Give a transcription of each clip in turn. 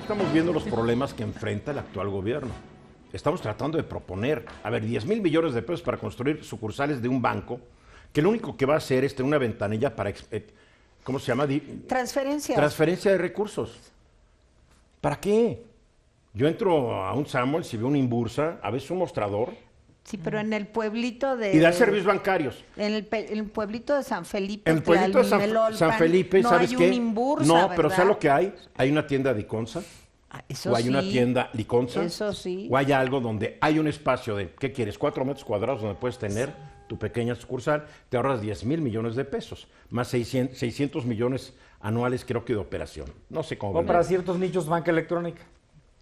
estamos viendo los problemas que enfrenta el actual gobierno. Estamos tratando de proponer, 10,000 millones de pesos para construir sucursales de un banco, que lo único que va a hacer es tener una ventanilla para, ¿cómo se llama? Transferencias. Transferencia de recursos. ¿Para qué? Yo entro a un Samuels y veo una Inbursa, a veces un mostrador. Sí, pero en el pueblito de... Y da servicios bancarios. En el pueblito de San Felipe. En el pueblito de San Felipe, no ¿sabes hay qué? un Inbursa, no, ¿verdad? pero ¿sabes lo que hay? Hay una tienda de Iconza. Eso o hay sí. una tienda Liconza. Eso sí. O hay algo donde hay un espacio de, ¿qué quieres? 4 metros cuadrados donde puedes tener tu pequeña sucursal. Te ahorras 10,000 millones de pesos. Más 600 millones anuales, creo que de operación. No sé cómo. O para ciertos nichos, banca electrónica.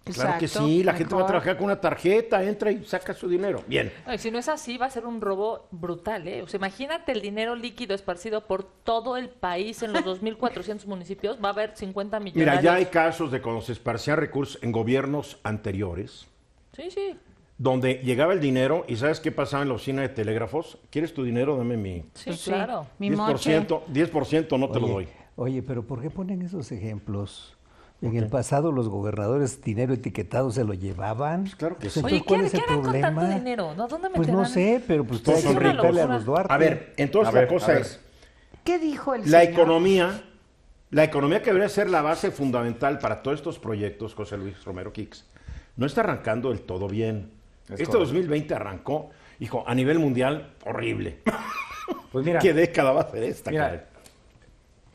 Claro que Exacto, sí, la gente va a mejor. trabajar con una tarjeta, entra y saca su dinero. Bien. Ay, si no es así, va a ser un robo brutal, ¿eh? O sea, imagínate el dinero líquido esparcido por todo el país en los 2.400 municipios. Va a haber 50 millones. Mira, ya hay casos de cuando se esparcían recursos en gobiernos anteriores, Sí, sí. donde llegaba el dinero y ¿sabes qué pasaba en la oficina de telégrafos? ¿Quieres tu dinero? Dame mi Sí, Sí, claro. mi moche. 10% no te lo doy. Oye, pero ¿por qué ponen esos ejemplos? En el pasado los gobernadores dinero etiquetado se lo llevaban. Pues claro que sí. Entonces, Oye, ¿cuál ¿qué es el harán con problema? tanto dinero? ¿No? ¿Dónde Pues no meterán? sé, pero pues Todos hay que son ricos. preguntarle a los Duarte. A ver, entonces la cosa es, ¿Qué dijo el la señor? economía que debería ser la base fundamental para todos estos proyectos, José Luis Romero Kix, no está arrancando del todo bien. Este correcto. 2020 arrancó, hijo, a nivel mundial, horrible. Pues mira, ¿Qué década va a ser esta, mira, caray?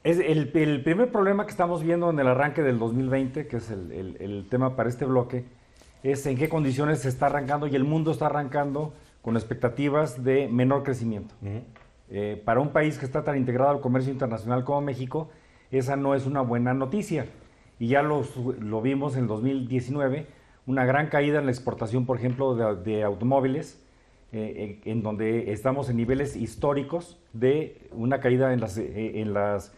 es el primer problema que estamos viendo en el arranque del 2020, que es el tema para este bloque, es en qué condiciones se está arrancando y el mundo está arrancando con expectativas de menor crecimiento. Para un país que está tan integrado al comercio internacional como México, esa no es una buena noticia. Y ya lo vimos en el 2019, una gran caída en la exportación, por ejemplo, de automóviles, en donde estamos en niveles históricos de una caída en las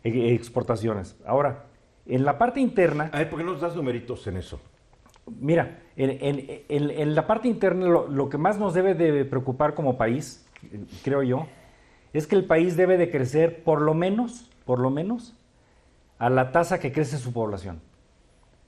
exportaciones. Ahora, en la parte interna... A ver, ¿por qué nos das numeritos en eso? Mira, en la parte interna lo que más nos debe de preocupar como país, creo yo, es que el país debe de crecer por lo menos, a la tasa que crece su población.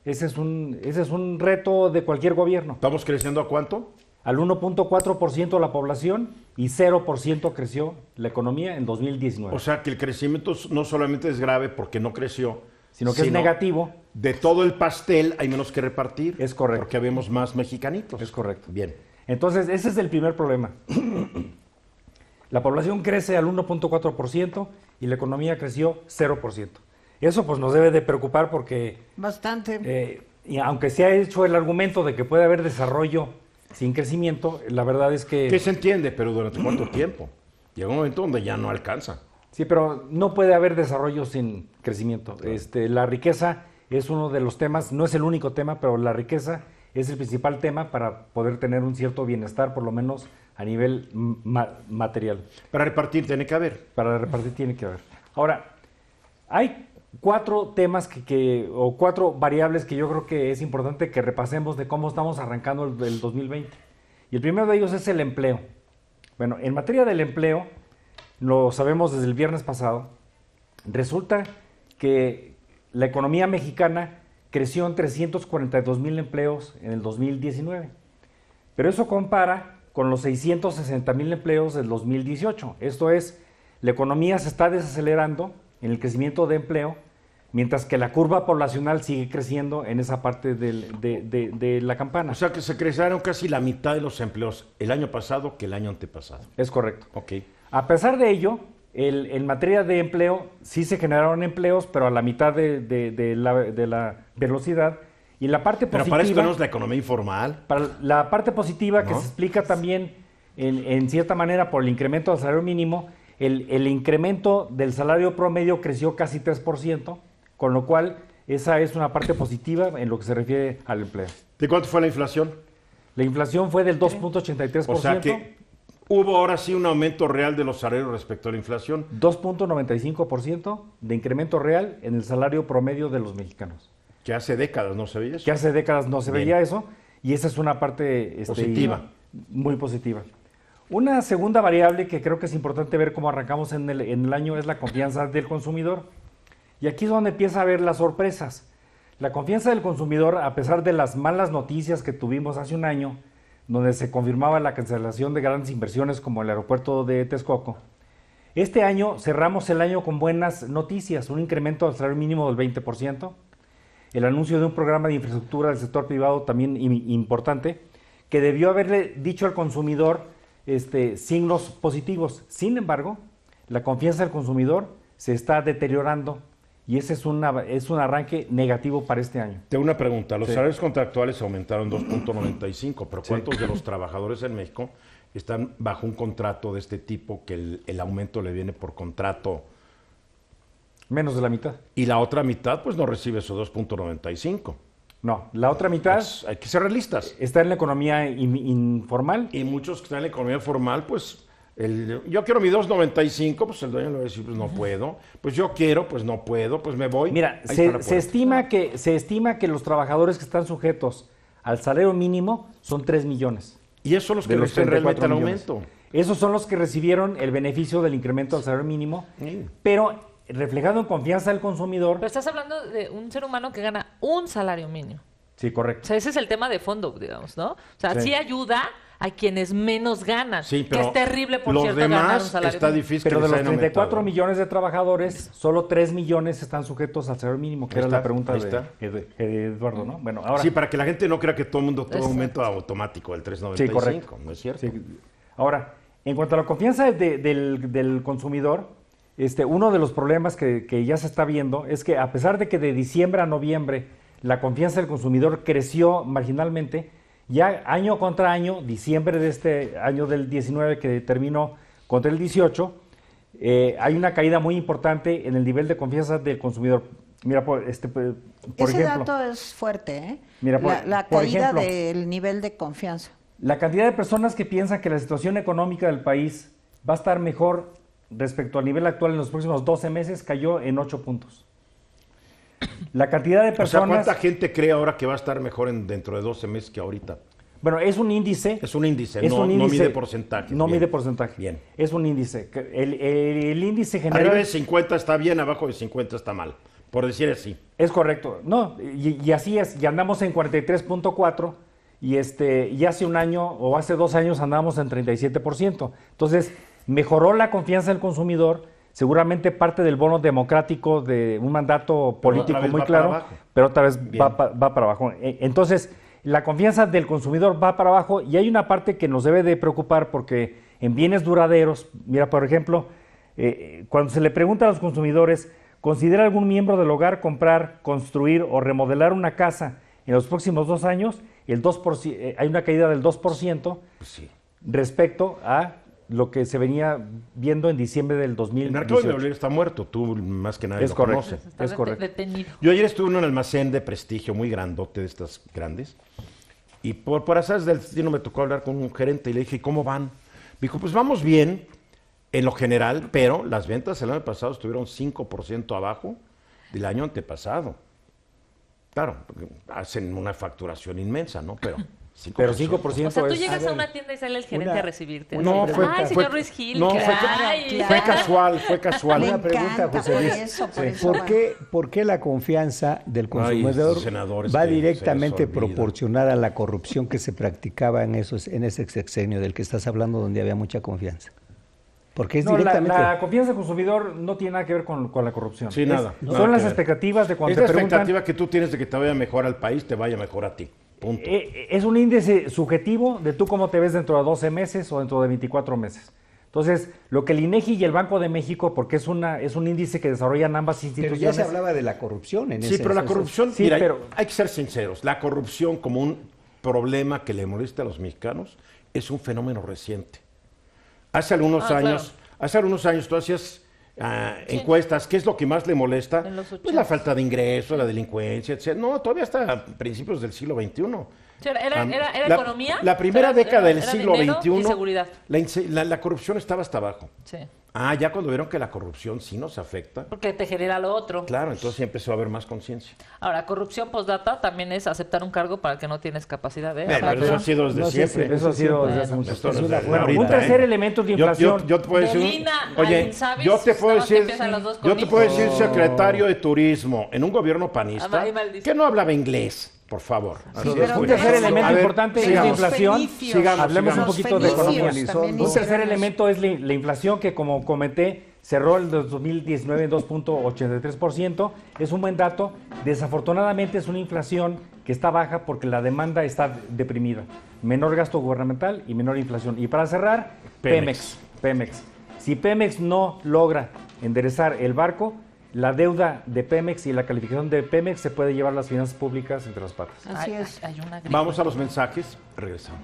Ese es un reto de cualquier gobierno. ¿Estamos creciendo a cuánto? Al 1.4% la población y 0% creció la economía en 2019. O sea que el crecimiento no solamente es grave porque no creció, sino que es negativo. De todo el pastel hay menos que repartir. Es correcto. Porque habemos más mexicanitos. Es correcto. Bien. Entonces, ese es el primer problema. La población crece al 1.4% y la economía creció 0%. Eso pues nos debe de preocupar porque, Bastante. y aunque se ha hecho el argumento de que puede haber desarrollo sin crecimiento, la verdad es que... Que se entiende, pero ¿durante cuánto tiempo? Llega un momento donde ya no alcanza. Sí, pero no puede haber desarrollo sin crecimiento. La riqueza es uno de los temas, no es el único tema, pero la riqueza es el principal tema para poder tener un cierto bienestar, por lo menos a nivel material. Para repartir tiene que haber. Para repartir tiene que haber. Ahora, hay 4 temas o 4 variables que yo creo que es importante que repasemos de cómo estamos arrancando el 2020. Y el primero de ellos es el empleo. Bueno, en materia del empleo, lo sabemos desde el viernes pasado, resulta que la economía mexicana creció en 342,000 empleos en el 2019. Pero eso compara con los 660,000 empleos del 2018. Esto es, la economía se está desacelerando en el crecimiento de empleo, mientras que la curva poblacional sigue creciendo en esa parte de la campana. O sea que se crecieron casi la mitad de los empleos el año pasado que el año antepasado. Es correcto. Ok. A pesar de ello, en materia de empleo, sí se generaron empleos, pero a la mitad de la velocidad. Y la parte Pero positiva... para esto no es la economía informal. Para la parte positiva, ¿No? que se explica también, en cierta manera, por el incremento del salario mínimo, el incremento del salario promedio creció casi 3%, con lo cual esa es una parte positiva en lo que se refiere al empleo. ¿De cuánto fue la inflación? La inflación fue del 2.83%. O sea que hubo ahora sí un aumento real de los salarios respecto a la inflación. 2.95% de incremento real en el salario promedio de los mexicanos. Que hace décadas no se veía eso. Que hace décadas no se Bien. veía eso, y esa es una parte Positiva. muy positiva. Una segunda variable que creo que es importante ver cómo arrancamos en el año es la confianza del consumidor. Y aquí es donde empieza a ver las sorpresas. La confianza del consumidor, a pesar de las malas noticias que tuvimos hace un año, donde se confirmaba la cancelación de grandes inversiones como el aeropuerto de Texcoco, este año cerramos el año con buenas noticias, un incremento del salario mínimo del 20%, el anuncio de un programa de infraestructura del sector privado también importante, que debió haberle dicho al consumidor signos positivos. Sin embargo, la confianza del consumidor se está deteriorando y ese es un arranque negativo para este año. Tengo una pregunta. Los Sí. salarios contractuales aumentaron 2.95, pero ¿cuántos de los trabajadores en México están bajo un contrato de este tipo que el aumento le viene por contrato Menos de la mitad. y la otra mitad pues no recibe su 2.95? No, la otra mitad Pues, hay que ser realistas. está en la economía informal. Y muchos que están en la economía formal, pues, yo quiero mi 2.95, pues el dueño le va a decir, pues no puedo. Pues yo quiero, pues no puedo, pues me voy. Mira, Ahí está la se puerta. estima que los trabajadores que están sujetos al salario mínimo son 3 millones. Y esos son los que De los reciben realmente 34 el millones. aumento. Esos son los que recibieron el beneficio del incremento del salario mínimo, Sí. pero reflejado en confianza del consumidor. Pero estás hablando de un ser humano que gana un salario mínimo. Sí, O correcto. sea, ese es el tema de fondo, digamos, ¿no? O sea, Sí. sí ayuda a quienes menos ganan. Sí, que pero es terrible, por los cierto, ganar un demás salario está mínimo. difícil Pero que de les los hayan 34 aumentado. millones de trabajadores, solo 3 millones están sujetos al salario mínimo, que Ahí era está, la pregunta ahí de está. Eduardo, ¿no? Bueno, ahora... Sí, para que la gente no crea que todo el mundo, todo Exacto. aumento automático del 3.95. Sí, correcto. No es cierto. Sí. Ahora, en cuanto a la confianza del consumidor, uno de los problemas que ya se está viendo es que a pesar de que de diciembre a noviembre la confianza del consumidor creció marginalmente, ya año contra año, diciembre de este año del 19 que terminó contra el 18, hay una caída muy importante en el nivel de confianza del consumidor. Mira, por Ese ejemplo, dato es fuerte, ¿eh? Mira, la por caída ejemplo, del nivel de confianza. la cantidad de personas que piensan que la situación económica del país va a estar mejor respecto al nivel actual en los próximos 12 meses cayó en 8 puntos. La cantidad de O sea, personas... ¿cuánta gente cree ahora que va a estar mejor dentro de 12 meses que ahorita? Bueno, es un índice. Es un índice, es no, un no índice, mide porcentajes. No Bien. mide porcentaje. Bien. Es un índice. El índice general... Arriba de 50 está bien, abajo de 50 está mal, por decir así. Es correcto. No, y así es. Y andamos en 43.4 y hace un año o hace 2 años andábamos en 37%. Entonces, mejoró la confianza del consumidor, seguramente parte del bono democrático de un mandato político otra vez muy va claro, para abajo. pero otra vez Bien. va para abajo. Entonces, la confianza del consumidor va para abajo y hay una parte que nos debe de preocupar porque en bienes duraderos, mira, por ejemplo, cuando se le pregunta a los consumidores, ¿considera algún miembro del hogar comprar, construir o remodelar una casa en los próximos 2 años? El 2%, hay una caída del 2% Pues sí. respecto a lo que se venía viendo en diciembre del El mercado 2018. inmobiliario está muerto, tú más que nadie Es lo correcto. conoces. Está Es correcto. detenido. Yo ayer estuve en un almacén de prestigio muy grandote, de estas grandes, y por azares del destino me tocó hablar con un gerente y le dije, ¿cómo van? Me dijo, pues vamos bien en lo general, pero las ventas el año pasado estuvieron 5% abajo del año antepasado. Claro, porque hacen una facturación inmensa, ¿no? Pero 5%. Pero 5% O sea, tú es... llegas A a ver, una tienda y sale el gerente una- a recibirte. una Así, pregunta. ay, señor Ruiz Gil. No, ay". fue casual, fue casual. Me Una pregunta, encanta, José por Luis. eso, por Sí. eso. ¿Por qué la confianza del Ay, consumidor esos senadores va que se directamente les olvida. proporcional a la corrupción que se practicaba en ese sexenio del que estás hablando, donde había mucha confianza? Porque es No, directamente... la confianza del consumidor no tiene nada que ver con la corrupción. Sí, nada, Son nada las que ver. expectativas de cuando Es la te preguntan... expectativa que tú tienes de que te vaya mejor al país, te vaya mejor a ti. Punto. Es un índice subjetivo de tú cómo te ves dentro de 12 meses o dentro de 24 meses. Entonces, lo que el INEGI y el Banco de México, porque es un índice que desarrollan ambas Pero instituciones... ya se hablaba de la corrupción en Sí, ese... pero la corrupción, sí, mira, pero- hay que ser sinceros, la corrupción como un problema que le molesta a los mexicanos es un fenómeno reciente. Hace algunos años tú hacías encuestas, ¿qué es lo que más le molesta? En los Pues 80s. la falta de ingreso, la delincuencia, etc. No, todavía hasta a principios del siglo XXI. Sí, ¿Era La- economía? La primera década del era siglo dinero XXI, y seguridad. la corrupción estaba hasta abajo. Sí. Ah, ya cuando vieron que la corrupción sí nos afecta, Porque te genera lo otro. claro, entonces sí empezó a haber más conciencia. Ahora, corrupción postdata también es aceptar un cargo para el que no tienes capacidad de... Pero eso ha sido desde No sé siempre. si Eso ha sido desde Bueno, hace mucho Esto tiempo. no es de Bueno, ahorita, Un tercer ¿eh? elemento de inflación. Yo te puedo decir, Melina, oye, Insabi, yo te puedo nada más que decir, empiezan los dos con yo te puedo hijos. decir secretario de turismo en un gobierno panista Ah, maldición. que no hablaba inglés, por favor. Así es, pero güey. Un tercer Pero elemento A ver, importante es la sigamos. inflación. Fenicios. Hablemos un Los poquito de fenicios economía. también Un hicieron tercer eso. elemento es la inflación que, como comenté, cerró el 2019 en 2.83%. Es un buen dato. Desafortunadamente es una inflación que está baja porque la demanda está deprimida. Menor gasto gubernamental y menor inflación. Y para cerrar, Pemex. Si Pemex no logra enderezar el barco, la deuda de Pemex y la calificación de Pemex se puede llevar las finanzas públicas entre las patas. Así es. Hay una gripe. Vamos a los mensajes, regresamos.